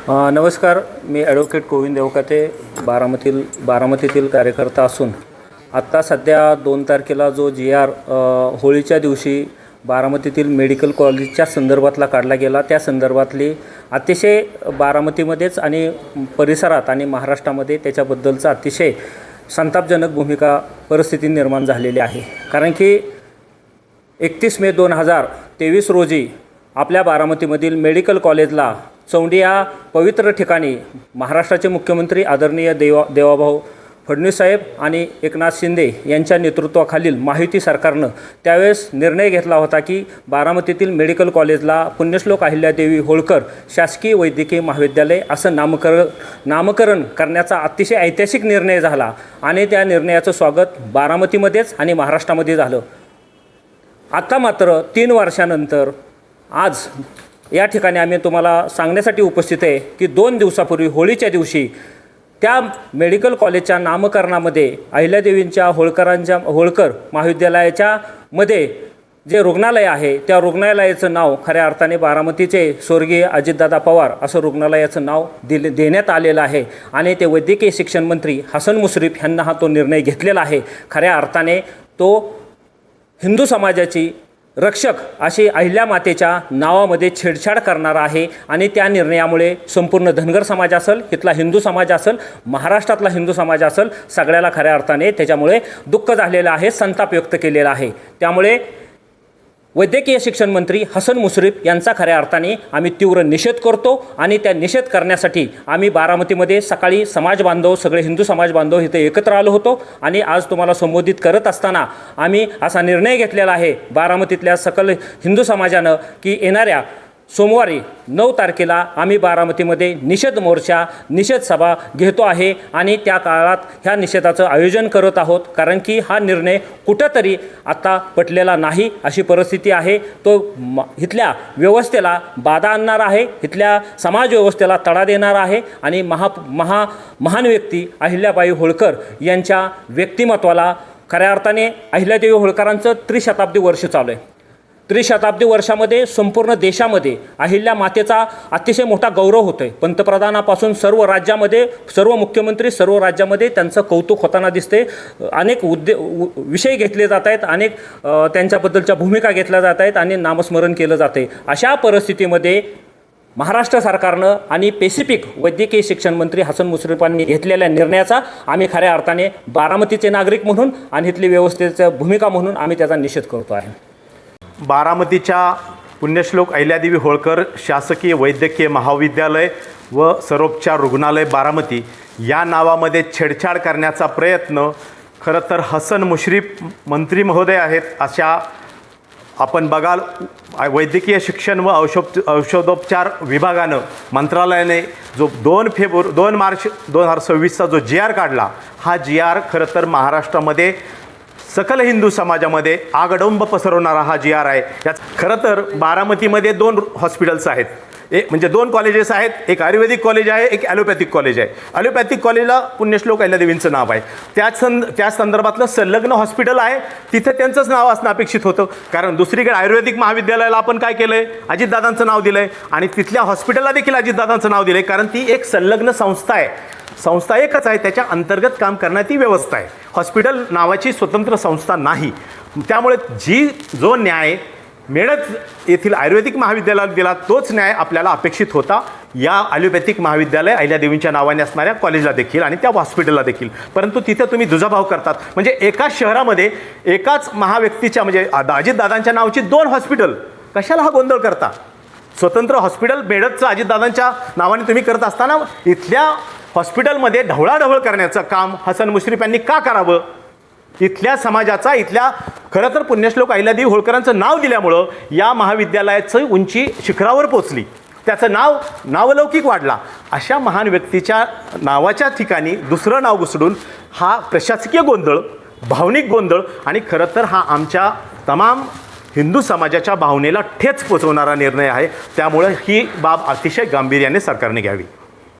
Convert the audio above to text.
नमस्कार, मी ॲडव्होकेट गोविंद देवकाते बारामतीतील कार्यकर्ता असून आत्ता सध्या 2 तारखेला जो GR होळीच्या दिवशी बारामतीतील मेडिकल कॉलेजच्या संदर्भातला काढला गेला, त्या संदर्भातली अतिशय बारामतीमध्येच आणि परिसरात आणि महाराष्ट्रामध्ये त्याच्याबद्दलचा अतिशय संतापजनक भूमिका परिस्थिती निर्माण झालेली आहे. कारण की 31 मे 2023 रोजी आपल्या बारामतीमधील मेडिकल कॉलेजला चौंडी या पवित्र ठिकाणी महाराष्ट्राचे मुख्यमंत्री आदरणीय देवाभाऊ फडणवीस साहेब आणि एकनाथ शिंदे यांच्या नेतृत्वाखालील महायुती सरकारनं त्यावेळेस निर्णय घेतला होता की बारामतीतील मेडिकल कॉलेजला पुण्यश्लोक अहिल्यादेवी होळकर शासकीय वैद्यकीय महाविद्यालय असं नामकरण करण्याचा अतिशय ऐतिहासिक निर्णय झाला आणि त्या निर्णयाचं स्वागत बारामतीमध्येच आणि महाराष्ट्रामध्ये झालं. आता मात्र 3 वर्षानंतर आज या ठिकाणी आम्ही तुम्हाला सांगण्यासाठी उपस्थित आहे की 2 दिवसापूर्वी होळीच्या दिवशी त्या मेडिकल कॉलेजच्या नामकरणामध्ये अहिल्यादेवींच्या होळकर महाविद्यालयाच्या मध्ये जे रुग्णालय आहे त्या रुग्णालयाचं नाव खऱ्या अर्थाने बारामतीचे स्वर्गीय अजितदादा पवार असं रुग्णालयाचं नाव देण्यात आलेलं आहे आणि ते वैद्यकीय शिक्षण मंत्री हसन मुश्रीफ यांना हा तो निर्णय घेतलेला आहे. खऱ्या अर्थाने तो हिंदू समाजाची रक्षक अशी अहिल्या मातेच्या नावामध्ये छेडछाड करणारा आहे आणि त्या निर्णयामुळे संपूर्ण धनगर समाज असेल, इथला हिंदू समाज असेल, महाराष्ट्रातला हिंदू समाज असेल, सगळ्याला खऱ्या अर्थाने त्याच्यामुळे दुःख झालेलं आहे, संताप व्यक्त केलेला आहे. त्यामुळे वैद्यकीय शिक्षण मंत्री हसन मुश्रीफ यांचा खऱ्या अर्थाने आम्ही तीव्र निषेध करतो आणि त्या निषेध करण्यासाठी आम्ही बारामतीमध्ये सकाळी समाज बांधव सगळे हिंदू समाज बांधव इथे एकत्र आलो होतो आणि आज तुम्हाला संबोधित करत असताना आम्ही असा निर्णय घेतलेला आहे बारामतीतल्या सकल हिंदू समाजानं की येणाऱ्या सोमवारी 9 तारखेला आम्ही बारामतीमध्ये निषेध मोर्चा निषेध सभा घेतो आहे आणि त्या काळात ह्या निषेधाचं आयोजन करत आहोत. कारण की हा निर्णय कुठंतरी आता पटलेला नाही अशी परिस्थिती आहे. तो इथल्या व्यवस्थेला बाधा आणणार आहे, इथल्या समाज व्यवस्थेला तडा देणार आहे आणि महान व्यक्ती अहिल्याबाई होळकर यांच्या व्यक्तिमत्वाला खऱ्या अर्थाने अहिल्यादेवी होळकरांचं त्रिशताब्दी वर्ष चालू आहे. त्रिशताब्दी वर्षामध्ये संपूर्ण देशामध्ये अहिल्या मातेचा अतिशय मोठा गौरव होतो आहे. पंतप्रधानापासून सर्व राज्यामध्ये सर्व मुख्यमंत्री सर्व राज्यामध्ये त्यांचं कौतुक होताना दिसते. अनेक विषय घेतले जात आहेत, अनेक त्यांच्याबद्दलच्या भूमिका घेतल्या जात आहेत आणि नामस्मरण केलं जातं आहे. अशा परिस्थितीमध्ये महाराष्ट्र सरकारनं आणि पेसिफिक वैद्यकीय शिक्षण मंत्री हसन मुश्रीफांनी घेतलेल्या निर्णयाचा आम्ही खऱ्या अर्थाने बारामतीचे नागरिक म्हणून आणि इथली व्यवस्थेचं भूमिका म्हणून आम्ही त्याचा निषेध करतो आहे. बारामतीच्या पुण्यश्लोक अहिल्यादेवी होळकर शासकीय वैद्यकीय महाविद्यालय व सर्वोपचार रुग्णालय बारामती या नावामध्ये छेडछाड करण्याचा प्रयत्न खरं तर हसन मुश्रीफ मंत्री महोदय आहेत. अशा आपण बघाल वैद्यकीय शिक्षण व औषधोपचार विभागानं मंत्रालयाने जो 2 मार्च 2026चा जो GR काढला, हा GR खरं तर महाराष्ट्रामध्ये सकल हिंदू समाजामध्ये आगडंब पसरवणारा हा GR आहे. यात खरं तर बारामतीमध्ये 2 हॉस्पिटल्स आहेत, म्हणजे 2 कॉलेजेस आहेत. एक आयुर्वेदिक कॉलेज आहे, एक ॲलोपॅथिक कॉलेज आहे. ॲलोपॅथिक कॉलेजला पुण्यश्लोक अहिल्यादेवींचं नाव आहे. त्या संदर्भातलं संलग्न हॉस्पिटल आहे, तिथे त्यांचंच नाव असणं अपेक्षित होतं. कारण दुसरीकडे आयुर्वेदिक महाविद्यालयाला आपण काय केलं आहे, अजितदादांचं नाव दिलं आहे आणि तिथल्या हॉस्पिटलला देखील अजितदादांचं नाव दिलं आहे. कारण ती एक संलग्न संस्था आहे, संस्था एकच आहे, त्याच्या अंतर्गत काम करण्यात ती व्यवस्था आहे. हॉस्पिटल नावाची स्वतंत्र संस्था नाही. त्यामुळे जो न्याय मेळत येथील आयुर्वेदिक महाविद्यालयाला दिला तोच न्याय आपल्याला अपेक्षित होता या ॲलोपॅथिक महाविद्यालय अहिल्यादेवींच्या नावाने असणाऱ्या कॉलेजला देखील आणि त्या हॉस्पिटलला देखील. परंतु तिथे तुम्ही दुजाभाव करतात. म्हणजे एकाच शहरामध्ये एकाच महाव्यक्तीच्या म्हणजे अजितदादांच्या नावाची 2 हॉस्पिटल, कशाला हा गोंधळ करता? स्वतंत्र हॉस्पिटल मेळतचं अजितदादांच्या नावाने तुम्ही करत असताना इथल्या हॉस्पिटलमध्ये ढवळाढवळ करण्याचं काम हसन मुश्रीफ यांनी का करावं? इथल्या समाजाचा इथल्या खरं तर पुण्यश्लोक अहिल्यादेवी होळकरांचं नाव दिल्यामुळं या महाविद्यालयाचं उंची शिखरावर पोचली, त्याचं नावलौकिक वाढला. अशा महान व्यक्तीच्या नावाच्या ठिकाणी दुसरं नाव घुसडून हा प्रशासकीय गोंधळ, भावनिक गोंधळ आणि खरं तर हा आमच्या तमाम हिंदू समाजाच्या भावनेला ठेच पोचवणारा निर्णय आहे. त्यामुळे ही बाब अतिशय गांभीर्याने सरकारने घ्यावी.